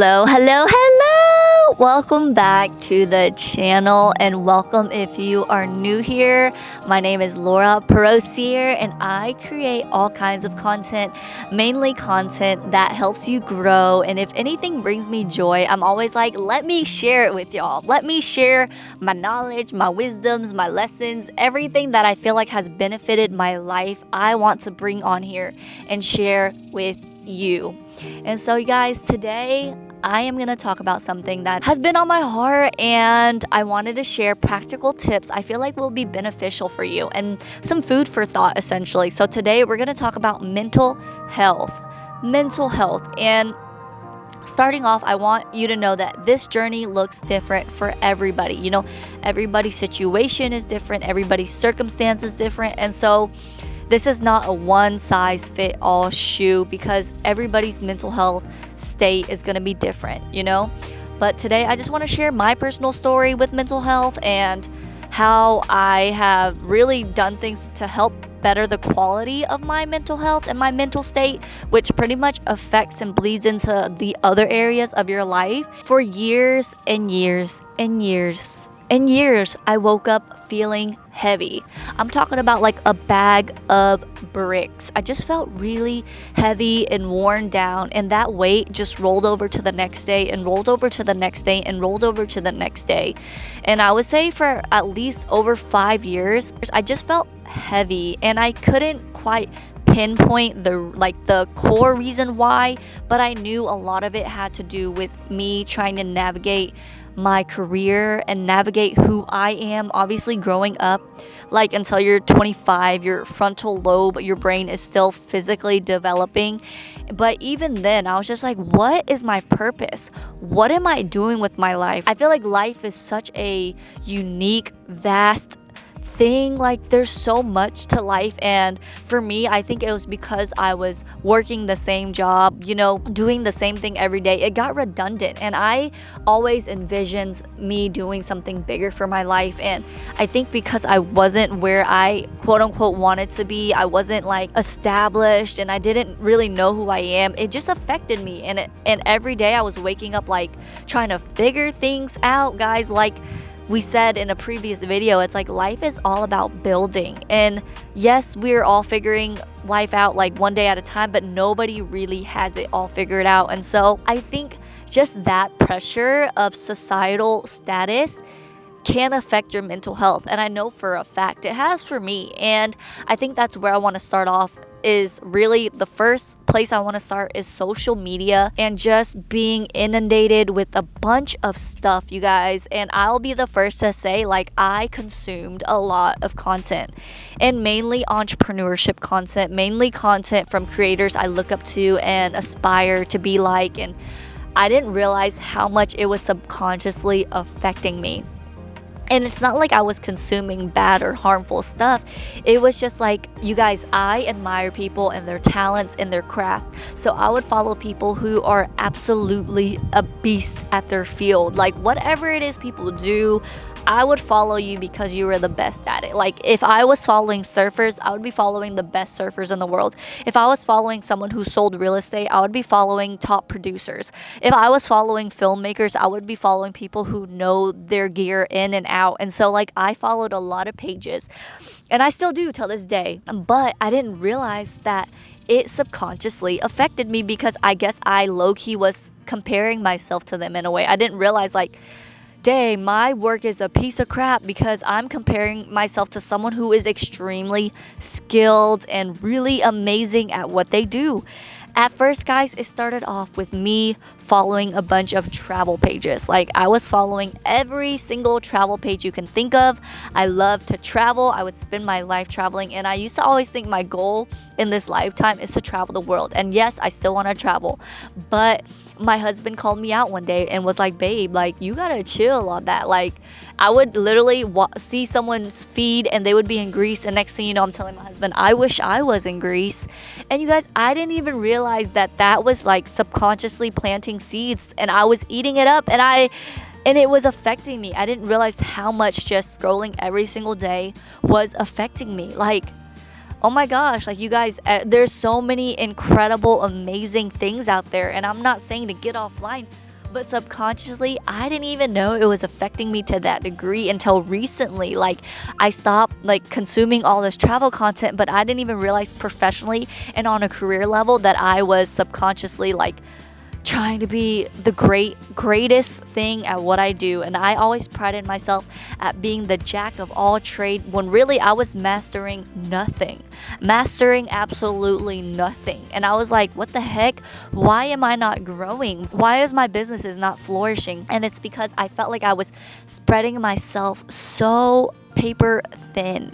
Hello, hello, hello! Welcome back to the channel and welcome if you are new here. My name is Laura Perosier and I create all kinds of content, mainly content that helps you grow. And if anything brings me joy, I'm always like, let me share it with y'all. Let me share my knowledge, my wisdoms, my lessons, everything that I feel like has benefited my life. I want to bring on here and share with you. And so, you guys, today I am going to talk about something that has been on my heart and I wanted to share practical tips I feel like will be beneficial for you and some food for thought, essentially. So today we're going to talk about mental health. And starting off, I want you to know that this journey looks different for everybody. You know, everybody's situation is different, everybody's circumstance is different. And so this is not a one-size-fit-all shoe because everybody's mental health state is going to be different, you know? But today I just want to share my personal story with mental health and how I have really done things to help better the quality of my mental health and my mental state, which pretty much affects and bleeds into the other areas of your life. For years and years and years and years, I woke up feeling heavy. I'm talking about like a bag of bricks. I just felt really heavy and worn down, and that weight just rolled over to the next day and rolled over to the next day and rolled over to the next day. And I would say for at least over 5 years, I just felt heavy and I couldn't quite pinpoint the core reason why, but I knew a lot of it had to do with me trying to navigate my career and navigate who I am. Obviously, growing up, like until you're 25, your frontal lobe, your brain is still physically developing. But even then, I was just like, what is my purpose? What am I doing with my life? I feel like life is such a unique, vast thing. Like there's so much to life, and for me, I think it was because I was working the same job, you know, doing the same thing every day. It got redundant, and I always envisioned me doing something bigger for my life. And I think because I wasn't where I quote unquote wanted to be, I wasn't like established and I didn't really know who I am, it just affected me. And every day I was waking up like trying to figure things out, guys. Like we said in a previous video, it's like life is all about building. And yes, we're all figuring life out like one day at a time, but nobody really has it all figured out. And so I think just that pressure of societal status can affect your mental health. And I know for a fact it has for me. And I think that's where I want to start off. Is really the first place I want to start is social media and just being inundated with a bunch of stuff, you guys. And I'll be the first to say, like, I consumed a lot of content, and mainly entrepreneurship content, mainly content from creators I look up to and aspire to be like. And I didn't realize how much it was subconsciously affecting me. And it's not like I was consuming bad or harmful stuff. It was just like, you guys, I admire people and their talents and their craft. So I would follow people who are absolutely a beast at their field. Like whatever it is people do, I would follow you because you were the best at it. Like if I was following surfers, I would be following the best surfers in the world. If I was following someone who sold real estate, I would be following top producers. If I was following filmmakers, I would be following people who know their gear in and out. And so like I followed a lot of pages, and I still do till this day. But I didn't realize that it subconsciously affected me because I guess I low-key was comparing myself to them in a way. I didn't realize like, dang, my work is a piece of crap because I'm comparing myself to someone who is extremely skilled and really amazing at what they do. At first, guys, it started off with me following a bunch of travel pages. Like I was following every single travel page you can think of. I love to travel. I would spend my life traveling, and I used to always think my goal in this lifetime is to travel the world. And yes, I still want to travel, but my husband called me out one day and was like, babe, like you gotta chill on that. Like I would literally see someone's feed and they would be in Greece, and next thing you know, I'm telling my husband, I wish I was in Greece. And you guys, I didn't even realize that that was like subconsciously planting seeds, and I was eating it up, and it was affecting me. I didn't realize how much just scrolling every single day was affecting me. Like oh my gosh, like you guys, there's so many incredible, amazing things out there. And I'm not saying to get offline, But subconsciously, I didn't even know it was affecting me to that degree until recently. Like, I stopped like consuming all this travel content, but I didn't even realize professionally and on a career level that I was subconsciously like trying to be the greatest thing at what I do. And I always prided myself at being the jack of all trade when really I was mastering absolutely nothing. And I was like, what the heck? Why am I not growing? Why is my business is not flourishing? And it's because I felt like I was spreading myself so paper thin,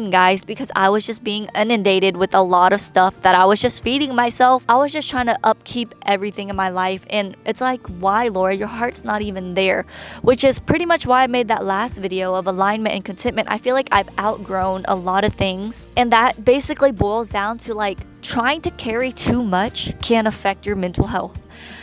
guys, because I was just being inundated with a lot of stuff that I was just feeding myself. I was just trying to upkeep everything in my life. And it's like, why, Laura? Your heart's not even there, which is pretty much why I made that last video of alignment and contentment. I feel like I've outgrown a lot of things. And that basically boils down to like trying to carry too much can affect your mental health.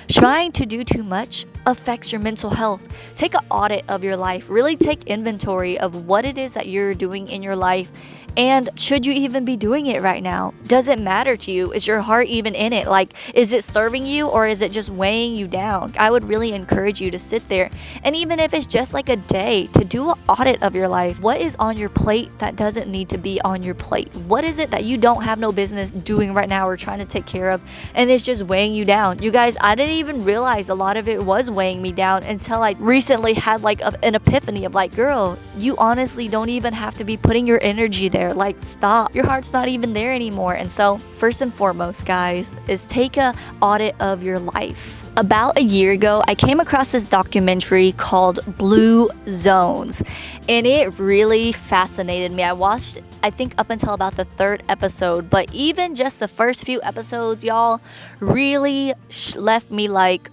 Trying to do too much affects your mental health. Take an audit of your life. Really take inventory of what it is that you're doing in your life. And should you even be doing it right now? Does it matter to you? Is your heart even in it? Like, is it serving you or is it just weighing you down? I would really encourage you to sit there. And even if it's just like a day, to do an audit of your life. What is on your plate that doesn't need to be on your plate? What is it that you don't have no business doing right now or trying to take care of and it's just weighing you down? You guys, I didn't even realize a lot of it was weighing me down until I recently had like an epiphany of like, girl, you honestly don't even have to be putting your energy there. Like, stop. Your heart's not even there anymore. And so first and foremost, guys, is take a audit of your life. About a year ago, I came across this documentary called Blue Zones, and it really fascinated me. I watched, I think, up until about the 3rd episode, but even just the first few episodes, y'all, really left me like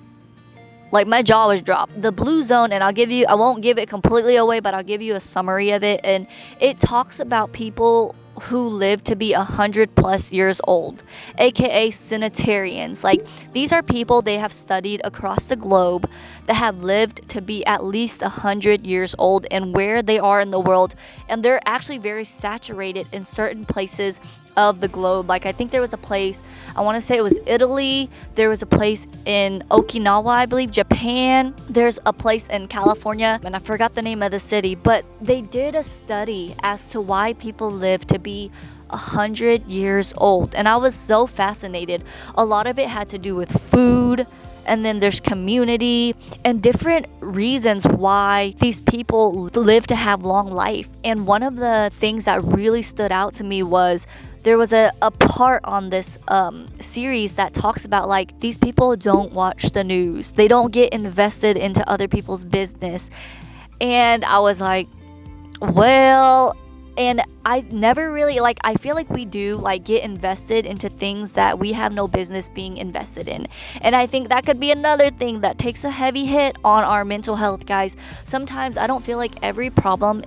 my jaw was dropped. The Blue Zone, and I won't give it completely away, but I'll give you a summary of it. And it talks about people who live to be 100+ years old, aka centenarians. Like, these are people they have studied across the globe that have lived to be at least 100 years old and where they are in the world. And they're actually very saturated in certain places of the globe. Like, I think there was a place, I want to say it was Italy, there was a place in Okinawa, I believe, Japan, there's a place in California, and I forgot the name of the city, but they did a study as to why people live to be 100 years old. And I was so fascinated. A lot of it had to do with food, and then there's community and different reasons why these people live to have long life. And one of the things that really stood out to me was there was a part on this series that talks about like these people don't watch the news. They don't get invested into other people's business. And I was like, well, and I never really like, I feel like we do like get invested into things that we have no business being invested in. And I think that could be another thing that takes a heavy hit on our mental health, guys. Sometimes I don't feel like every problem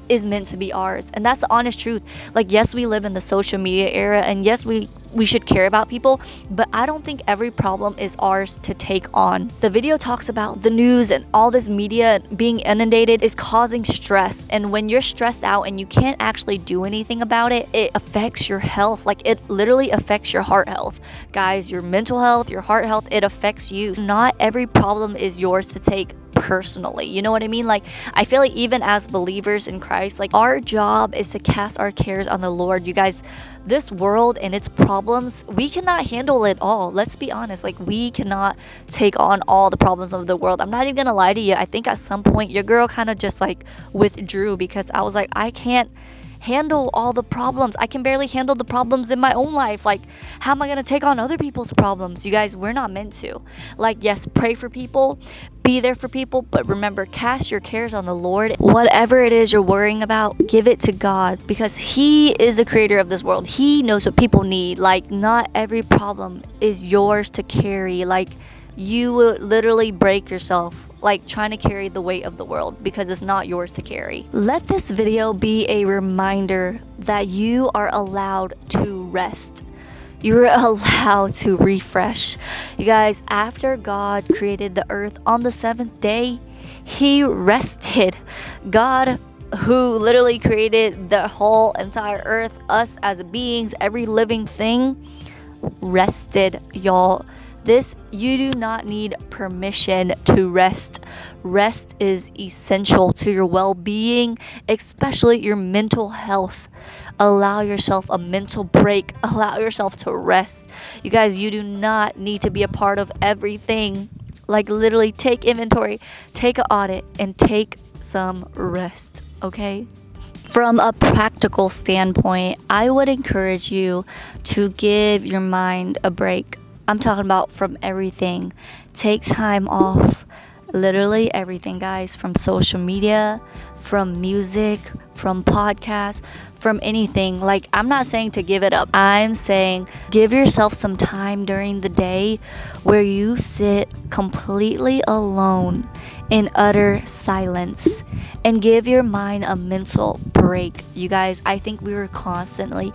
is meant to be ours, and that's the honest truth. Like, yes, we live in the social media era, and yes, we should care about people, but I don't think every problem is ours to take on. The video talks about the news and all this media being inundated is causing stress, and when you're stressed out and you can't actually do anything about it, it affects your health. Like, it literally affects your heart health, guys. Your mental health, your heart health, it affects you. Not every problem is yours to take personally, you know what I mean? Like, I feel like even as believers in Christ, like, our job is to cast our cares on the Lord. You guys, this world and its problems, we cannot handle it all. Let's be honest, like, we cannot take on all the problems of the world. I'm not even gonna lie to you, I think at some point your girl kind of just like withdrew because I was like, I can't handle all the problems. I can barely handle the problems in my own life. Like, how am I going to take on other people's problems? You guys, we're not meant to. Like, yes, pray for people, be there for people, but remember, cast your cares on the Lord. Whatever it is you're worrying about, give it to God, because He is the creator of this world. He knows what people need. Like, not every problem is yours to carry. Like, you will literally break yourself like trying to carry the weight of the world because it's not yours to carry. Let this video be a reminder that you are allowed to rest. You're allowed to refresh. You guys, after God created the earth on the 7th day, He rested. God, who literally created the whole entire earth, us as beings, every living thing, rested, y'all. You do not need permission to rest. Rest is essential to your well-being, especially your mental health. Allow yourself a mental break. Allow yourself to rest. You guys, you do not need to be a part of everything. Like, literally take inventory, take an audit, and take some rest, okay? From a practical standpoint, I would encourage you to give your mind a break. I'm talking about from everything. Take time off. Literally everything, guys, from social media, from music, from podcasts, from anything. Like, I'm not saying to give it up. I'm saying give yourself some time during the day where you sit completely alone in utter silence and give your mind a mental break. You guys, I think we were constantly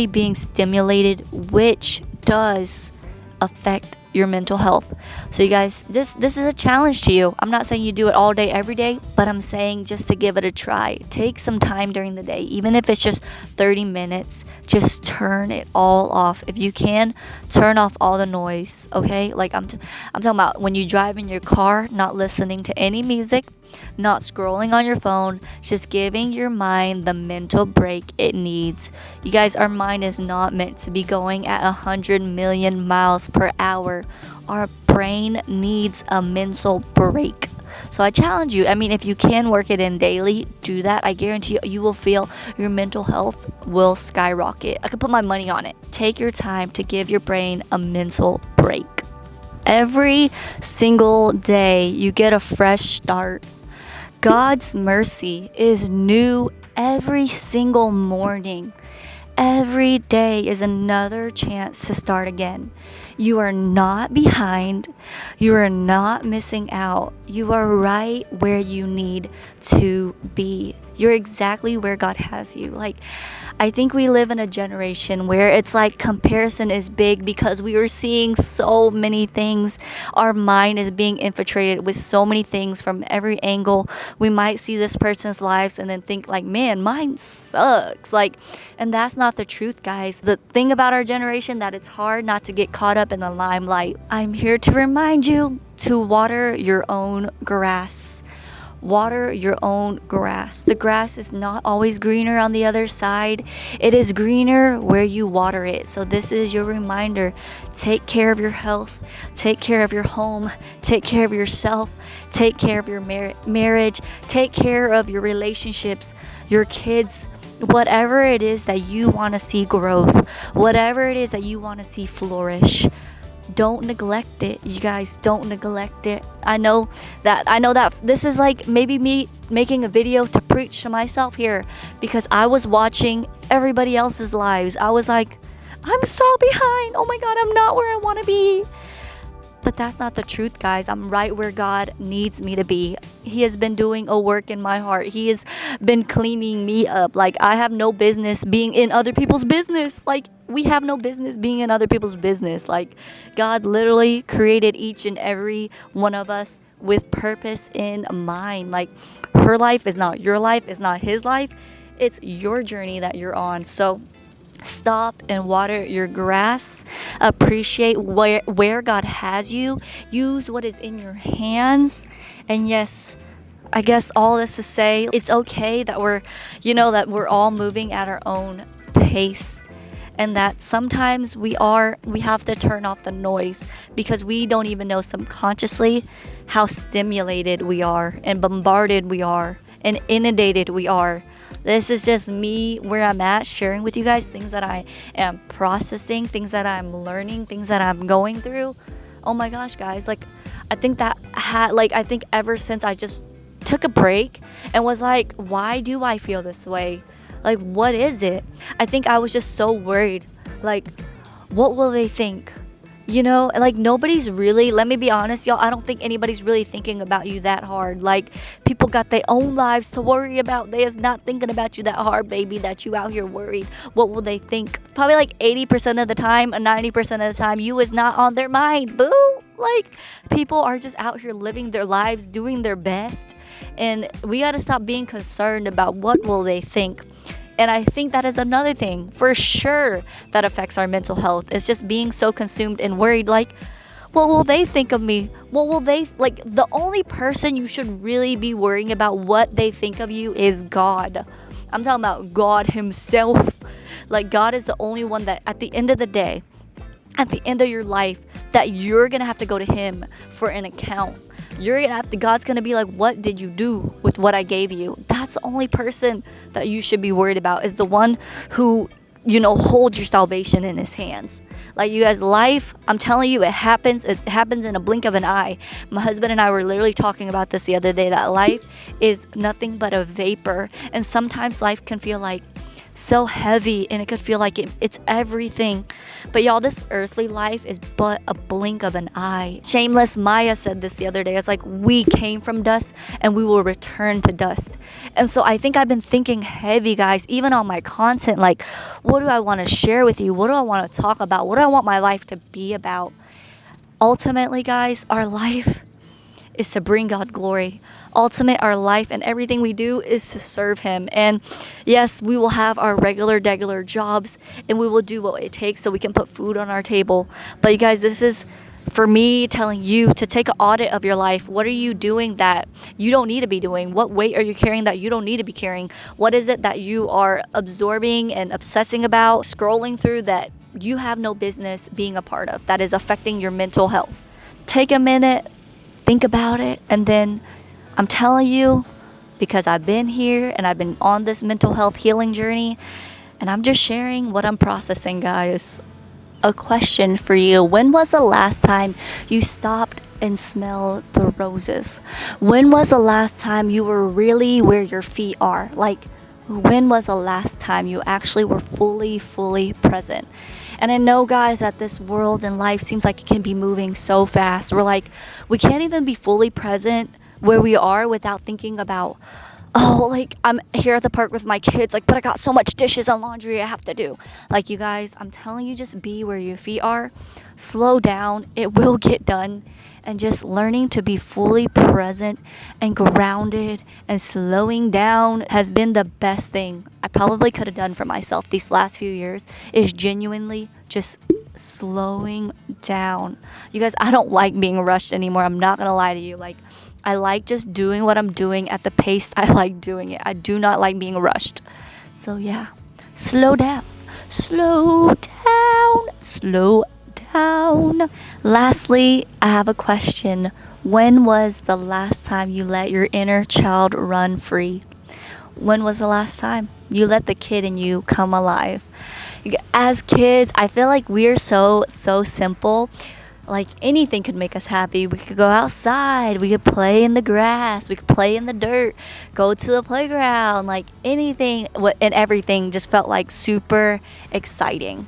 being stimulated, which does affect your mental health. So you guys, this is a challenge to you. I'm not saying you do it all day every day, but I'm saying just to give it a try. Take some time during the day, even if it's just 30 minutes. Just turn it all off. If you can, turn off all the noise, okay? Like I'm talking about when you drive in your car, not listening to any music, not scrolling on your phone, just giving your mind the mental break it needs. You guys, our mind is not meant to be going at 100 million miles per hour. Our brain needs a mental break. So I challenge you. I mean, if you can work it in daily, do that. I guarantee you will feel your mental health will skyrocket. I could put my money on it. Take your time to give your brain a mental break. Every single day, you get a fresh start. God's mercy is new every single morning. Every day is another chance to start again. You are not behind. You are not missing out. You are right where you need to be. You're exactly where God has you. Like, I think we live in a generation where it's like comparison is big because we are seeing so many things. Our mind is being infiltrated with so many things from every angle. We might see this person's lives and then think like, man, mine sucks. Like, and that's not the truth, guys. The thing about our generation that it's hard not to get caught up in the limelight. I'm here to remind you to water your own grass. Water your own grass. The grass is not always greener on the other side. It is greener where you water it. So this is your reminder. Take care of your health. Take care of your home. Take care of yourself. Take care of your marriage. Take care of your relationships, your kids. Whatever it is that you want to see growth, whatever it is that you want to see flourish, don't neglect it. You guys, don't neglect it. I know that this is like maybe me making a video to preach to myself here because I was watching everybody else's lives. I was like, I'm so behind. Oh my God, I'm not where I want to be. But that's not the truth, guys. I'm right where God needs me to be. He has been doing a work in my heart. He has been cleaning me up. Like, I have no business being in other people's business. Like, we have no business being in other people's business. Like, God literally created each and every one of us with purpose in mind. Like, her life is not your life. It's not his life. It's your journey that you're on. So stop and water your grass. Appreciate where God has you. Use what is in your hands. And yes, I guess all this to say, it's okay that we're all moving at our own pace. And that sometimes we have to turn off the noise because we don't even know subconsciously how stimulated we are and bombarded we are and inundated we are. This is just me where I'm at, sharing with you guys things that I am processing, things that I'm learning, things that I'm going through. Oh my gosh, guys, like I think ever since I just took a break and was like, why do I feel this way? Like, what is it? I think I was just so worried. Like, what will they think? You know, like nobody's really, let me be honest, y'all, I don't think anybody's really thinking about you that hard. Like, people got their own lives to worry about. They is not thinking about you that hard, baby, that you out here worried. What will they think? Probably like 80% of the time, 90% of the time, you is not on their mind, boo. Like, people are just out here living their lives, doing their best. And we got to stop being concerned about what will they think. And I think that is another thing for sure that affects our mental health. It's just being so consumed and worried, like, what will they think of me? What will they, like, the only person you should really be worrying about what they think of you is God. I'm talking about God himself. Like, God is the only one that at the end of the day, at the end of your life, that you're gonna have to go to him for an account. God's gonna be like, what did you do with what I gave you? That's the only person that you should be worried about, is the one who, holds your salvation in his hands. Like, you guys, life, I'm telling you, it happens in a blink of an eye. My husband and I were literally talking about this the other day, that life is nothing but a vapor. And sometimes life can feel like so heavy, and it could feel like it's everything. But y'all, this earthly life is but a blink of an eye. Shameless Maya said this the other day. It's like, we came from dust and we will return to dust. And so I think I've been thinking heavy, guys, even on my content, like, what do I want to share with you? What do I want to talk about? What do I want my life to be about? Ultimately, guys, our life is to bring God glory. Our life and everything we do is to serve him. And yes, we will have our regular jobs, and we will do what it takes so we can put food on our table. But you guys, this is for me telling you to take an audit of your life. What are you doing that you don't need to be doing? What weight are you carrying that you don't need to be carrying? What is it that you are absorbing and obsessing about, scrolling through, that you have no business being a part of, that is affecting your mental health? Take a minute, think about it, and then I'm telling you, because I've been here and I've been on this mental health healing journey, and I'm just sharing what I'm processing, guys. A question for you. When was the last time you stopped and smelled the roses? When was the last time you were really where your feet are? Like, when was the last time you actually were fully present? And I know, guys, that this world and life seems like it can be moving so fast. We can't even be fully present where we are without thinking about, oh, like, I'm here at the park with my kids, like, but I got so much dishes and laundry I have to do. Like, you guys, I'm telling you, just be where your feet are. Slow down. It will get done. And just learning to be fully present and grounded and slowing down has been the best thing I probably could have done for myself these last few years, is genuinely just slowing down. You guys, I don't like being rushed anymore. I'm not going to lie to you. Like, I like just doing what I'm doing at the pace I like doing it. I do not like being rushed. So yeah, slow down. Lastly, I have a question. When was the last time you let your inner child run free? When was the last time you let the kid in you come alive? As kids, I feel like we're so simple. Like, anything could make us happy. We could go outside, we could play in the grass, we could play in the dirt, go to the playground, like anything and everything just felt like super exciting.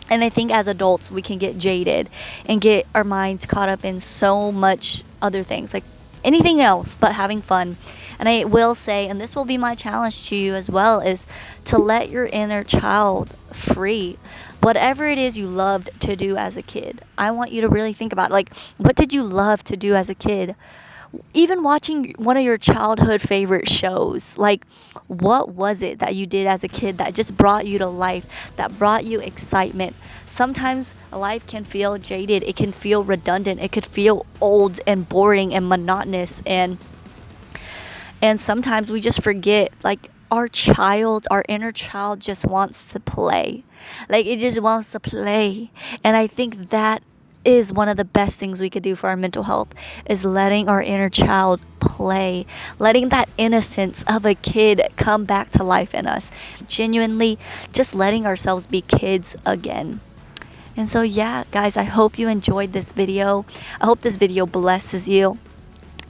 And I think as adults, we can get jaded and get our minds caught up in so much other things, like anything else but having fun. And I will say, and this will be my challenge to you as well, is to let your inner child free. Whatever it is you loved to do as a kid, I want you to really think about, like, what did you love to do as a kid? Even watching one of your childhood favorite shows, like, what was it that you did as a kid that just brought you to life, that brought you excitement? Sometimes life can feel jaded, it can feel redundant, it could feel old and boring and monotonous, and sometimes we just forget, like, our inner child just wants to play. Like, it just wants to play. And I think that is one of the best things we could do for our mental health, is letting our inner child play, letting that innocence of a kid come back to life in us, genuinely just letting ourselves be kids again. And so yeah, guys, I hope you enjoyed this video. I hope this video blesses you.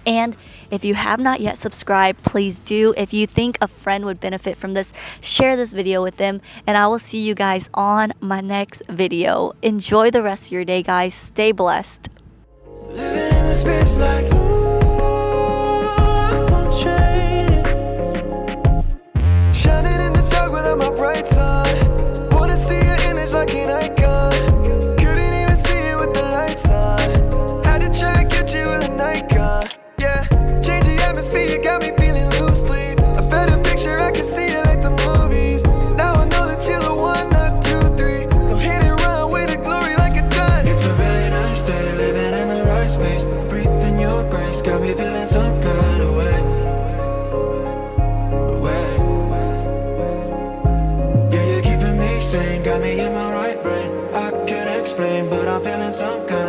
And if you have not yet subscribed, please do. If you think a friend would benefit from this, share this video with them. And I will see you guys on my next video. Enjoy the rest of your day, guys. Stay blessed. Living in the space like, ooh, I won't trade it. Shining in the dark without my bright side. Wanna see your image like an icon. Couldn't even see it with the lights on. Had to try and get you with a Nikon. Yeah, change the atmosphere, you got me feeling loosely. A better picture, I can see it like the movies. me in my right brain. I can't explain, but I'm feeling some kind